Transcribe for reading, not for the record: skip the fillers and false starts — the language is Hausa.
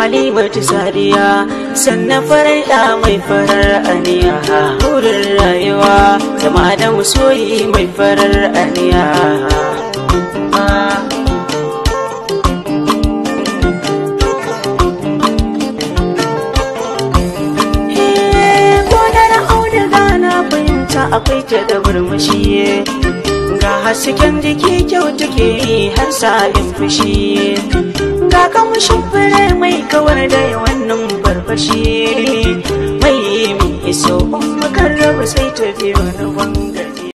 Halimatu Sadiya sannan farar da mai farar aniya burin rayuwa zama da masoyi mai farar aniya gonar auduga na fahimta akwai ta da murmushi ga hasken jiki kyau take yi har sa'in fushi ga kamushin fure mai kawar da wannan barbashi mai min iso makarraba sai ta biyo